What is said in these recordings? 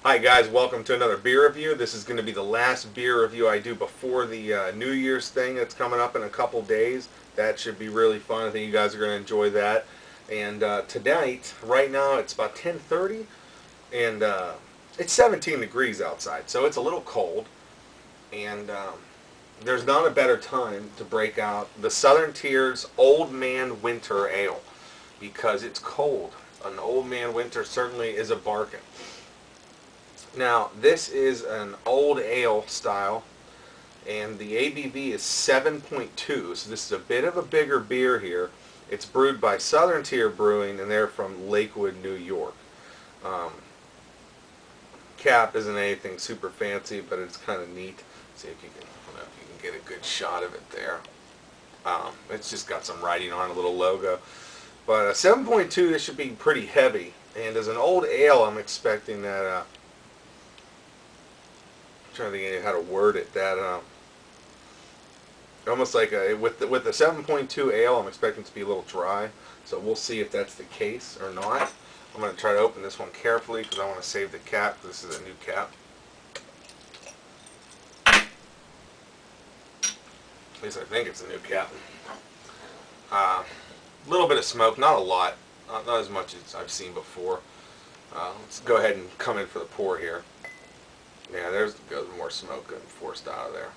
Hi guys, welcome to another beer review. This is going to be the last beer review I do before the New Year's thing that's coming up in a couple days. That should be really fun. I think you guys are going to enjoy that. And tonight, right now, it's about 10:30, and it's 17 degrees outside, so it's a little cold. And there's not a better time to break out the Southern Tier's Old Man Winter Ale because it's cold. An Old Man Winter certainly is a bargain. Now, this is an old ale style, and the ABV is 7.2, so this is a bit of a bigger beer here. It's brewed by Southern Tier Brewing, and they're from Lakewood, New York. Cap isn't anything super fancy, but it's kind of neat. See if you can, I don't know if you can get a good shot of it there. It's just got some writing on a little logo. But 7.2, this should be pretty heavy, and as an old ale, I'm expecting that. Trying to think how to word it, that almost like with the 7.2 ale, I'm expecting it to be a little dry, so we'll see if that's the case or not. I'm going to try to open this one carefully because I want to save the cap. This is a new cap. At least I think it's a new cap. A little bit of smoke, not a lot, not as much as I've seen before. Let's go ahead and come in for the pour here. Yeah, there's more smoke getting forced out of there.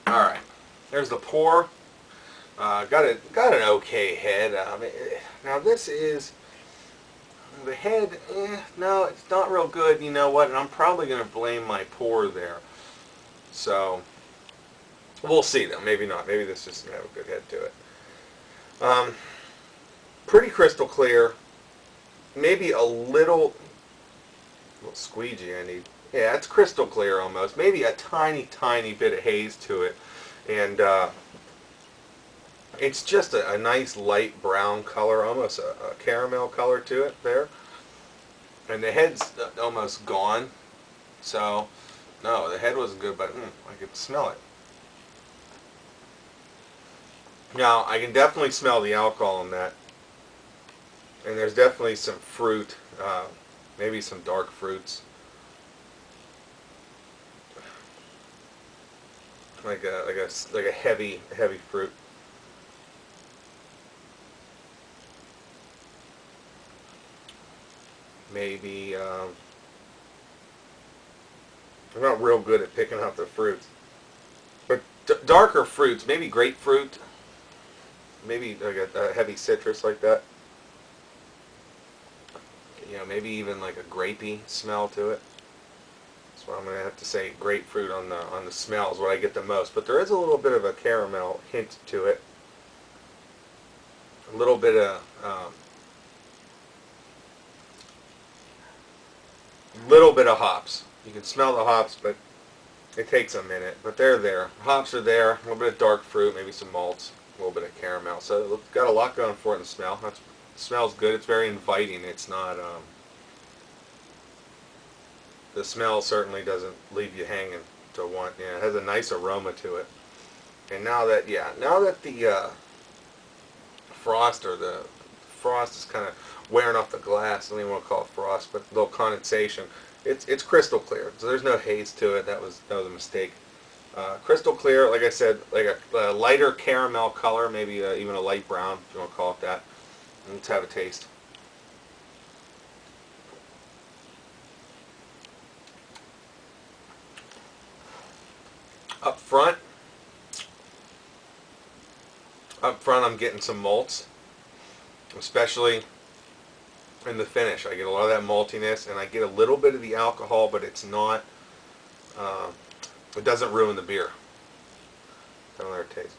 All right, there's the pour. Got an okay head. Now this is the head. No, it's not real good. You know what? And I'm probably going to blame my pour there. So we'll see though. Maybe not. Maybe this just doesn't have a good head to it. Pretty crystal clear. Maybe a little squeegee I need. Yeah, it's crystal clear almost. Maybe a tiny bit of haze to it. And it's just a nice light brown color, almost a caramel color to it there. And the head's almost gone. So, no, the head wasn't good, but I could smell it. Now, I can definitely smell the alcohol in that. And there's definitely some fruit, maybe some dark fruits. Like a heavy fruit. Maybe, I'm not real good at picking out the fruits. But darker fruits, maybe grapefruit. Maybe like a heavy citrus like that. You know, maybe even like a grapey smell to it. That's what I'm going to have to say. Grapefruit on the smell is what I get the most. But there is a little bit of a caramel hint to it. A little bit of hops. You can smell the hops, but it takes a minute. But they're there. Hops are there. A little bit of dark fruit, maybe some malts. A little bit of caramel, so it's got a lot going for it in the smell. It smells good. It's very inviting. It's not. The smell certainly doesn't leave you hanging to want. Yeah, it has a nice aroma to it. And now that the frost is kind of wearing off the glass. I don't even want to call it frost, but a little condensation. It's crystal clear, so there's no haze to it. That was a mistake. Crystal clear, like I said, like a lighter caramel color, maybe even a light brown, if you want to call it that. Let's have a taste. Up front, I'm getting some malts, especially in the finish. I get a lot of that maltiness, and I get a little bit of the alcohol, but it's not. It doesn't ruin the beer. Have another taste.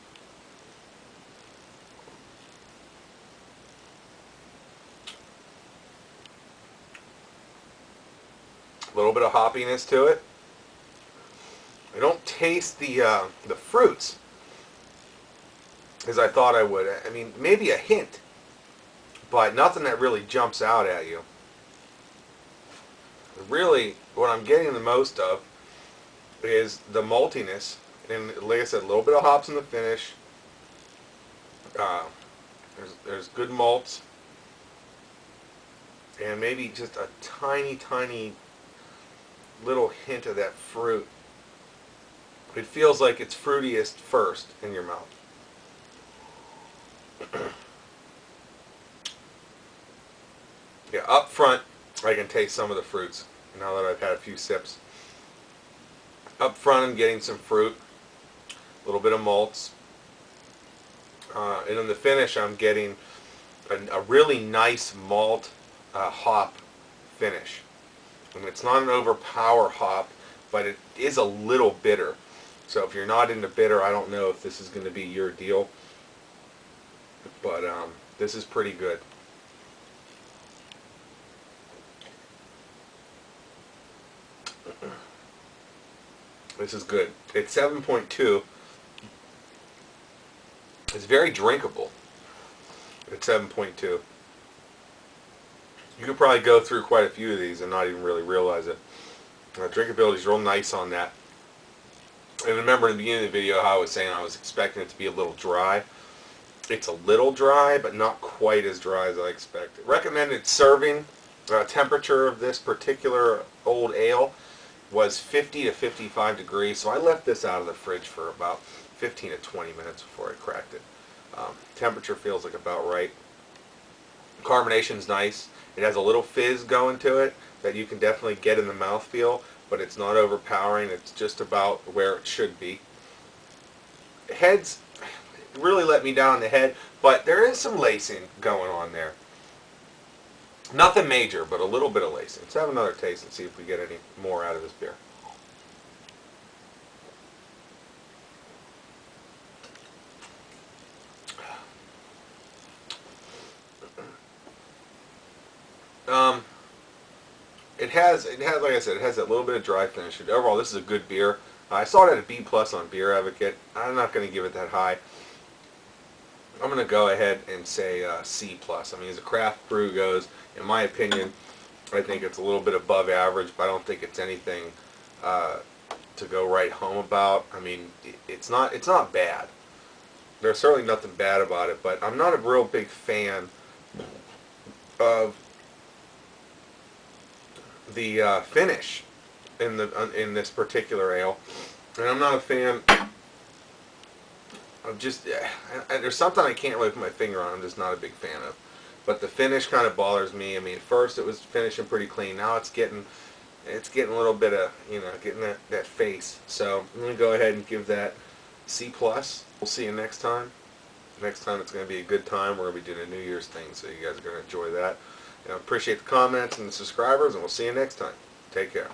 A little bit of hoppiness to it. I don't taste the fruits as I thought I would. I mean, maybe a hint, but nothing that really jumps out at you. Really, what I'm getting the most of is the maltiness, and like I said, a little bit of hops in the finish, Uh, there's good malts, and maybe just a tiny little hint of that fruit. It feels like it's fruitiest first in your mouth. Yeah, up front, I can taste some of the fruits now that I've had a few sips. Up front, I'm getting some fruit, a little bit of malts, and in the finish, I'm getting a really nice malt hop finish. And it's not an overpower hop, but it is a little bitter. So if you're not into bitter, I don't know if this is going to be your deal. But this is pretty good. This is good. It's 7.2. It's very drinkable. It's 7.2. You could probably go through quite a few of these and not even really realize it. Drinkability is real nice on that. And remember in the beginning of the video how I was saying I was expecting it to be a little dry. It's a little dry, but not quite as dry as I expected. Recommended serving temperature of this particular old ale was 50 to 55 degrees, so I left this out of the fridge for about 15 to 20 minutes before I cracked it. Temperature feels like about right. Carbonation's nice. It has a little fizz going to it that you can definitely get in the mouthfeel, but it's not overpowering. It's just about where it should be. Heads really let me down in the head, but there is some lacing going on there. Nothing major, but a little bit of lacing. Let's have another taste and see if we get any more out of this beer. It has, like I said, it has that little bit of dry finish. Overall, this is a good beer. I saw it at a B+ on Beer Advocate. I'm not going to give it that high. I'm going to go ahead and say C+. I mean, as a craft brew goes, in my opinion, I think it's a little bit above average, but I don't think it's anything to go right home about. I mean, it's not bad. There's certainly nothing bad about it, but I'm not a real big fan of the finish in this particular ale, and I'm not a fan of just there's something I can't really put my finger on. I'm just not a big fan of. But the finish kind of bothers me. I mean, at first it was finishing pretty clean. Now it's getting a little bit of, getting that face. So I'm going to go ahead and give that C+. We'll see you next time. Next time it's going to be a good time. We're going to be doing a New Year's thing, so you guys are going to enjoy that. I appreciate the comments and the subscribers, and we'll see you next time. Take care.